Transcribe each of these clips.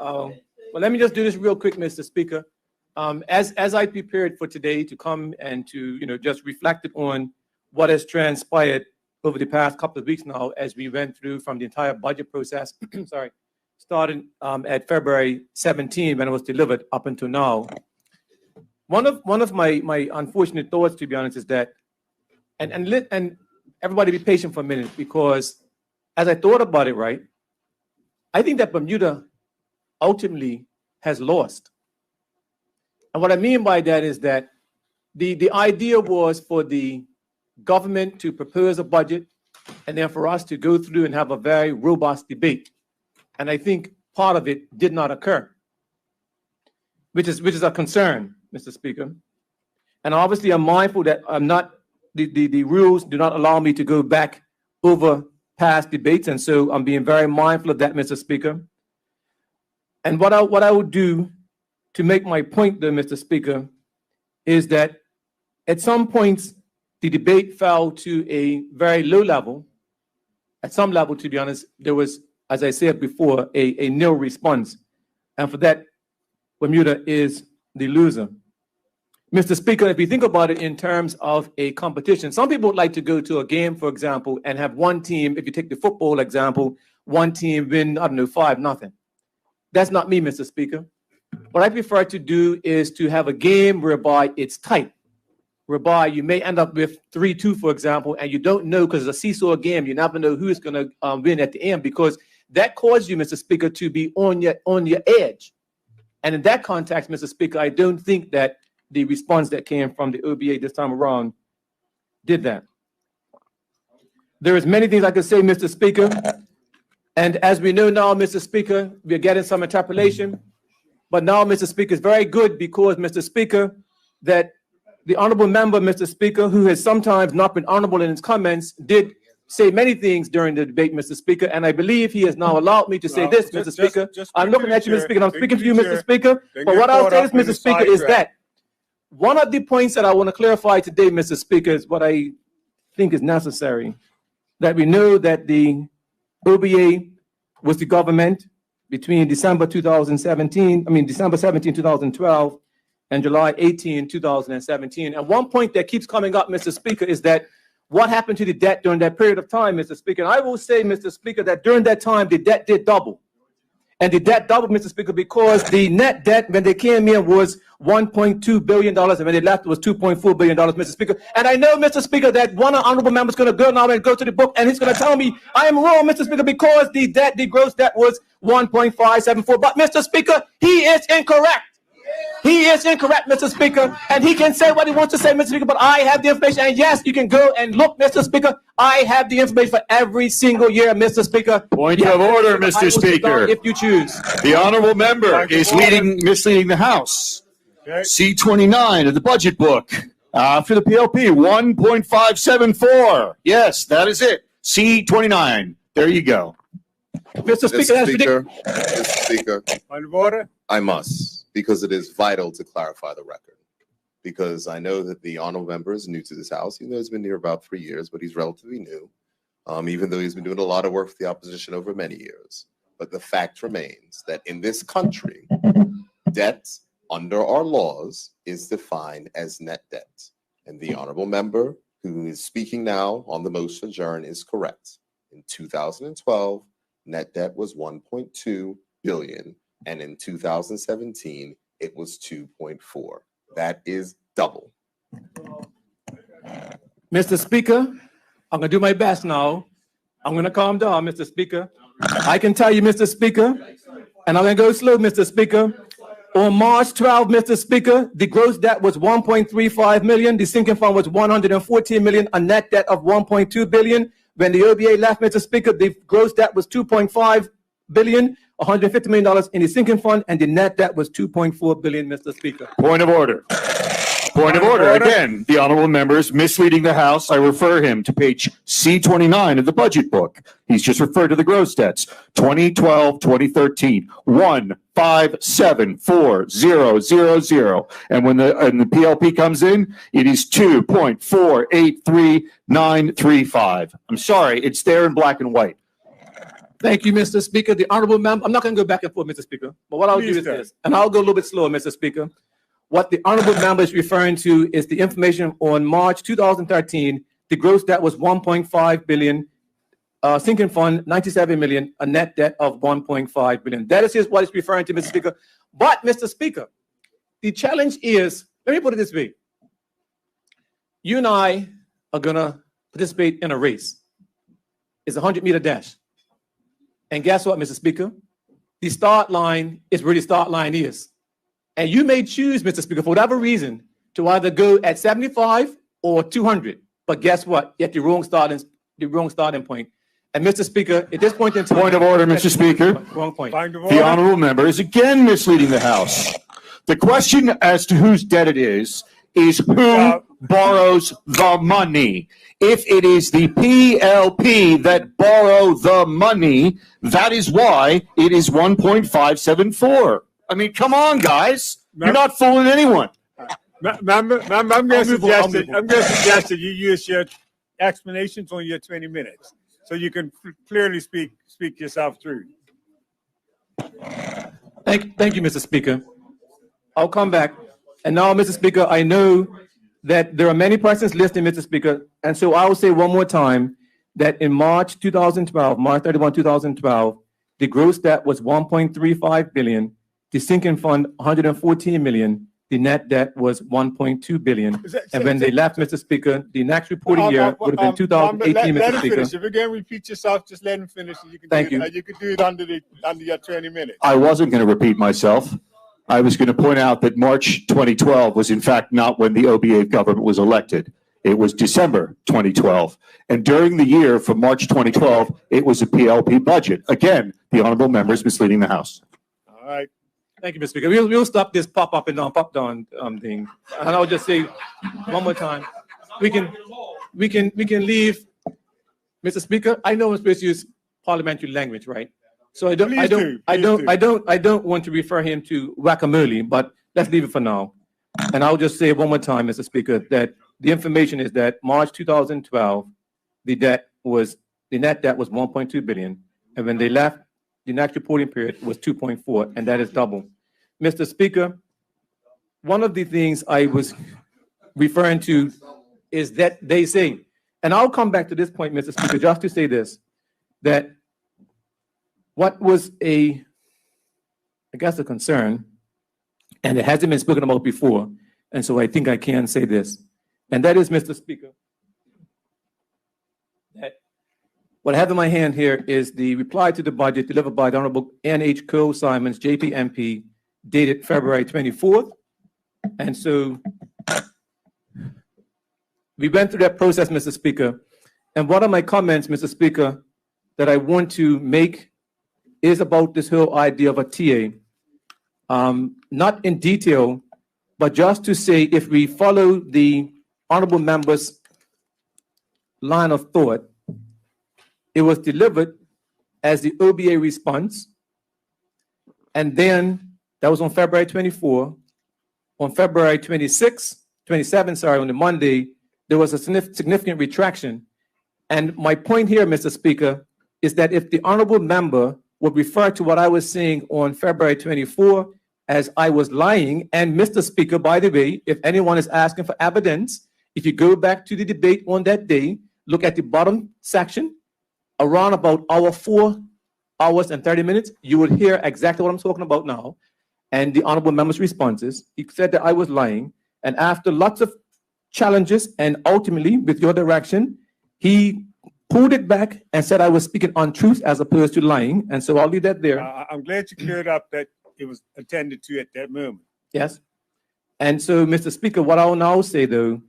Well, let me just do this real quick, Mr. Speaker. As I prepared for today to come and to just reflected on what has transpired over the past couple of weeks now, as we went through from the entire budget process, sorry, starting at February 17 when it was delivered up until now. One of my unfortunate thoughts, to be honest, is that, and everybody be patient for a minute, because as I thought about it, right, I think that Bermuda ultimately has lost. And what I mean by that is that the idea was for the government to propose a budget and then for us to go through and have a very robust debate. And I think part of it did not occur, which is a concern, Mr. Speaker. And obviously I'm mindful that the rules do not allow me to go back over past debates. And so I'm being very mindful of that, Mr. Speaker. And what I would do to make my point, though, Mr. Speaker, is that at some points the debate fell to a very low level. At some level, to be honest, there was, as I said before, a nil response. And for that, Bermuda is the loser. Mr. Speaker, if you think about it in terms of a competition, some people would like to go to a game, for example, and have one team, if you take the football example, one team win, 5-0. That's not me, Mr. Speaker. What I prefer to do is to have a game whereby it's tight, whereby you may end up with 3-2, for example, and you don't know, because it's a seesaw game, you never know who's going to win at the end, because that causes you, Mr. Speaker, to be on your edge. And in that context, Mr. Speaker, I don't think that the response that came from the OBA this time around did that. There is many things I could say, Mr. Speaker. And as we know now, Mr. Speaker, we're getting some interpolation. But now, Mr. Speaker, is very good because, Mr. Speaker, that the honorable member, Mr. Speaker, who has sometimes not been honorable in his comments, did say many things during the debate, Mr. Speaker, and I believe he has now allowed me to say this, Mr. Speaker. I'm looking at you, Mr. Speaker, and I'm speaking to you, Mr. Speaker. But what I'll say is, Mr. Speaker, is that one of the points that I want to clarify today, Mr. Speaker, is what I think is necessary, that we know that the OBA was the government between December 17, 2012, and July 18, 2017. And one point that keeps coming up, Mr. Speaker, is that what happened to the debt during that period of time, Mr. Speaker? And I will say, Mr. Speaker, that during that time, the debt did double. And the debt doubled, Mr. Speaker, because the net debt when they came in was $1.2 billion, and when they left, it was $2.4 billion, Mr. Speaker. And I know, Mr. Speaker, that one honorable member is going to go now and go to the book, and he's going to tell me I am wrong, Mr. Speaker, because the gross debt was 1.574. But, Mr. Speaker, he is incorrect. He is incorrect, Mr. Speaker, and he can say what he wants to say, Mr. Speaker, but I have the information, and yes, you can go and look, Mr. Speaker. I have the information for every single year, Mr. Speaker. Point of order, Mr. Speaker. If you choose. The honorable member is misleading the House. Okay. C-29 of the budget book. For the PLP, 1.574. Yes, that is it. C-29. There you go. Mr. Speaker, Mr. Speaker, point of order. I must, because it is vital to clarify the record. Because I know that the honorable member is new to this House. He knows he's been here about 3 years, but he's relatively new, even though he's been doing a lot of work for the opposition over many years. But the fact remains that in this country, debt under our laws is defined as net debt. And the honorable member who is speaking now on the motion adjourn is correct. In 2012, net debt was 1.2 billion, and in 2017, it was 2.4. That is double. Mr. Speaker, I'm going to do my best now. I'm going to calm down, Mr. Speaker. I can tell you, Mr. Speaker, and I'm going to go slow, Mr. Speaker. On March 12, Mr. Speaker, the gross debt was 1.35 million. The sinking fund was 114 million, a net debt of 1.2 billion. When the OBA left, Mr. Speaker, the gross debt was 2.5 billion, $150 million in the sinking fund, and the net debt was 2.4 billion, Mr. Speaker. Point of order. Point of order. Again, the honorable member is misleading the House. I refer him to page C-29 of the budget book. He's just referred to the gross debts. 2012-2013, 1574000. And when the PLP comes in, it is 2.483935. I'm sorry, it's there in black and white. Thank you, Mr. Speaker. The honorable member, I'm not going to go back and forth, Mr. Speaker, but what I'll do is this, and I'll go a little bit slower, Mr. Speaker. What the honorable member is referring to is the information on March 2013. The gross debt was 1.5 billion, sinking fund 97 million, a net debt of 1.5 billion. That is just what it's referring to, Mr. Speaker. But, Mr. Speaker, the challenge is, let me put it this way. You and I are going to participate in a race. It's a 100-meter dash. And guess what, Mr. Speaker? The start line is where the start line is. And you may choose, Mr. Speaker, for whatever reason, to either go at 75 or 200. But guess what? You're at the wrong starting point. And Mr. Speaker, at this point in time— Point of order, Mr. Speaker. Wrong point. The honorable member is again misleading the House. The question as to whose debt it is who borrows the money. If it is the PLP that borrow the money, that is why it is 1.574. I mean, come on, guys. You're not fooling anyone. I'm going to suggest that you use your explanations on your 20 minutes so you can clearly speak yourself through. Thank you, Mr. Speaker. I'll come back. And now, Mr. Speaker, I know that there are many persons listening, Mr. Speaker, and so I will say one more time that in March 2012, March 31, 2012, the gross debt was 1.35 billion, the sinking fund 114 million, the net debt was 1.2 billion. And when they left, Mr. Speaker, the next reporting year would have been 2018, Mr. Speaker. If you're going to repeat yourself, just let him finish. You can Thank do you. You could do it under your 20 minutes. I wasn't going to repeat myself. I was going to point out that March 2012 was in fact not when the OBA government was elected. It was December 2012. And during the year from March 2012, it was a PLP budget. Again, the honorable member is misleading the House. All right. Thank you, Mr. Speaker. We'll stop this pop up and down, pop down thing. And I'll just say one more time, we can leave. Mr. Speaker, I know we're supposed to use parliamentary language, right? So I don't want to refer him to whack-a-mole, but let's leave it for now. And I'll just say one more time, Mr. Speaker, that the information is that March 2012, the net debt was 1.2 billion, and when they left, the next reporting period was 2.4, and that is double. Mr. Speaker, one of the things I was referring to is that they say, and I'll come back to this point, Mr. Speaker, just to say this, that what was a concern, and it hasn't been spoken about before, and so I think I can say this, and that is, Mr. Speaker, that what I have in my hand here is the reply to the budget delivered by the Honorable N.H. Cole Simons, JP MP, dated February 24th. And so we went through that process, Mr. Speaker. And one of my comments, Mr. Speaker, that I want to make is about this whole idea of a TA. Not in detail, but just to say if we follow the honorable member's line of thought, it was delivered as the OBA response, and then that was on February 24. On February 27, on the Monday, there was a significant retraction. And my point here, Mr. Speaker, is that if the honorable member would refer to what I was saying on February 24 as I was lying, and Mr. Speaker, by the way, if anyone is asking for evidence, if you go back to the debate on that day, look at the bottom section, around about 4 hours and 30 minutes, you would hear exactly what I'm talking about now. And the honorable member's responses, he said that I was lying. And after lots of challenges and ultimately with your direction, he pulled it back and said I was speaking untruth as opposed to lying. And so I'll leave that there. I'm glad you cleared up that it was attended to at that moment. Yes. And so, Mr. Speaker, what I'll now say, though,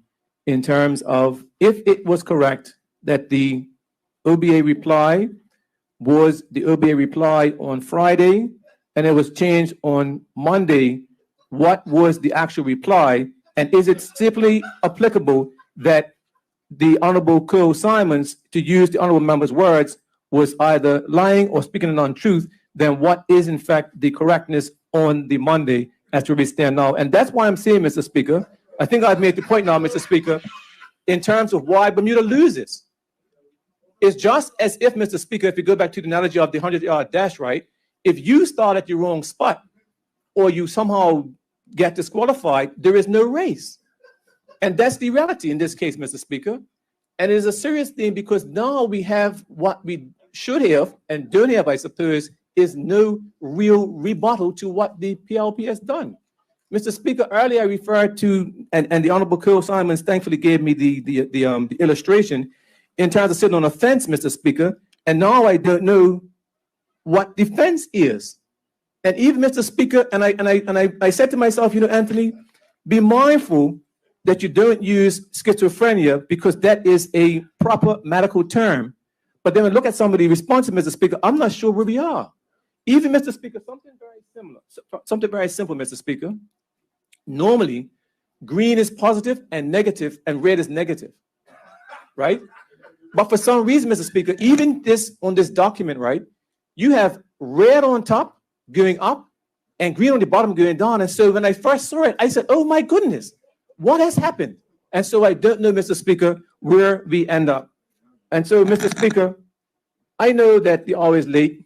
in terms of if it was correct that the OBA reply was the OBA reply on Friday and it was changed on Monday, what was the actual reply? And is it simply applicable that the Honorable Cole Simons, to use the honorable member's words, was either lying or speaking an untruth? Then what is in fact the correctness on the Monday as to where we stand now? And that's why I'm saying, Mr. Speaker, I think I've made the point now, Mr. Speaker, in terms of why Bermuda loses. It's just as if, Mr. Speaker, if you go back to the analogy of the 100-yard dash, right? If you start at the wrong spot or you somehow get disqualified, there is no race. And that's the reality in this case, Mr. Speaker. And it is a serious thing because now we have what we should have and don't have, I suppose, is no real rebuttal to what the PLP has done. Mr. Speaker, earlier I referred to, and the Honorable Cole Simons thankfully gave me the illustration in terms of sitting on a fence, Mr. Speaker, and now I don't know what the fence is. And even, Mr. Speaker, and I said to myself, you know, Anthony, be mindful that you don't use schizophrenia because that is a proper medical term. But then when I look at some of the responses, Mr. Speaker, I'm not sure where we are. Even, Mr. Speaker, something very similar, something very simple, Mr. Speaker. Normally, green is positive and negative, and red is negative, right? But for some reason, Mr. Speaker, even this on this document, right, you have red on top going up and green on the bottom going down. And so when I first saw it, I said, oh my goodness, what has happened? And so I don't know, Mr. Speaker, where we end up. And so, Mr. Speaker, I know that you're always late,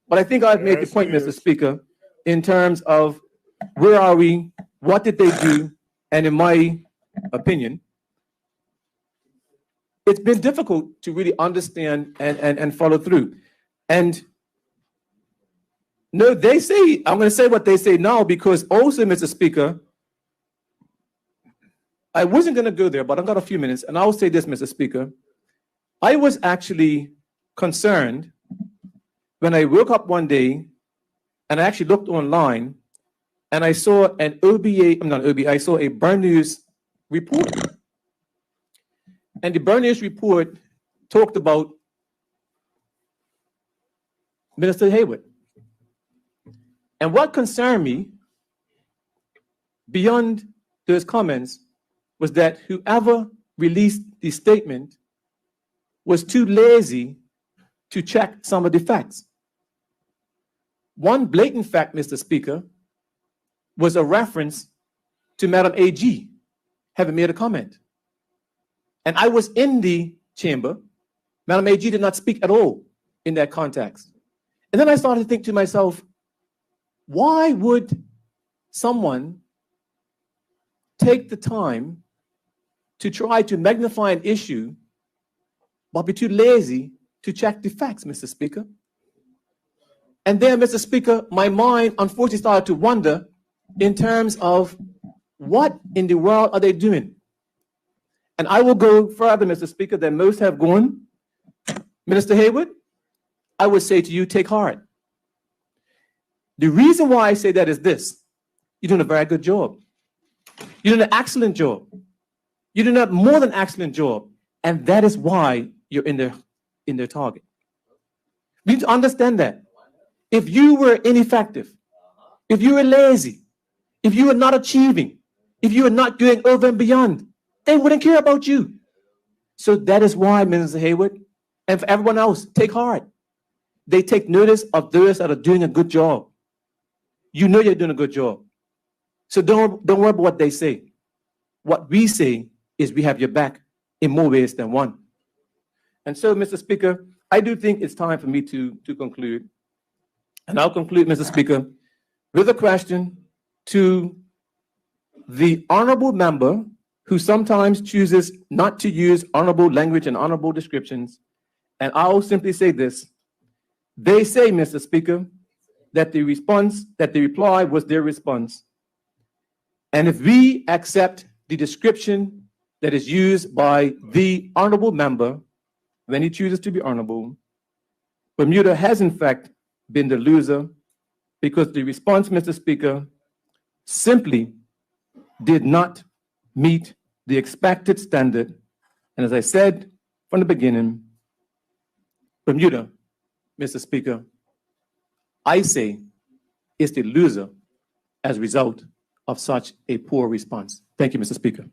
but I think I've made the point, Mr. Speaker, in terms of where are we, what did they do, and in my opinion, it's been difficult to really understand and follow through. And no, they say, I'm going to say what they say now because also, Mr. Speaker, I wasn't going to go there, but I've got a few minutes, and I'll say this, Mr. Speaker. I was actually concerned when I woke up one day and I actually looked online and I saw an I saw a Bermuda report. And the Bermuda report talked about Minister Hayward. And what concerned me beyond those comments was that whoever released the statement was too lazy to check some of the facts. One blatant fact, Mr. Speaker, was a reference to Madam AG having made a comment. And I was in the chamber. Madam AG did not speak at all in that context. And then I started to think to myself, why would someone take the time to try to magnify an issue but be too lazy to check the facts, Mr. Speaker? And then, Mr. Speaker, my mind unfortunately started to wonder in terms of what in the world are they doing? And I will go further, Mr. Speaker, than most have gone. Minister Hayward, I would say to you, take heart. The reason why I say that is this. You're doing a very good job. You're doing an excellent job. You're doing a more than excellent job. And that is why you're in their target. You need to understand that. If you were ineffective, if you were lazy, if you were not achieving, if you were not going over and beyond, they wouldn't care about you. So that is why, Minister Hayward, and for everyone else, take heart. They take notice of those that are doing a good job. You know you're doing a good job. So don't worry about what they say. What we say is we have your back in more ways than one. And so, Mr. Speaker, I do think it's time for me to conclude. And I'll conclude, Mr. Speaker, with a question to the honorable member who sometimes chooses not to use honorable language and honorable descriptions. And I'll simply say this. They say, Mr. Speaker, that the reply was their response. And if we accept the description that is used by the honorable member when he chooses to be honorable, Bermuda has in fact been the loser because the response, Mr. Speaker, simply did not meet the expected standard. And as I said from the beginning, Bermuda, Mr. Speaker, I say is the loser as a result of such a poor response. Thank you, Mr. Speaker.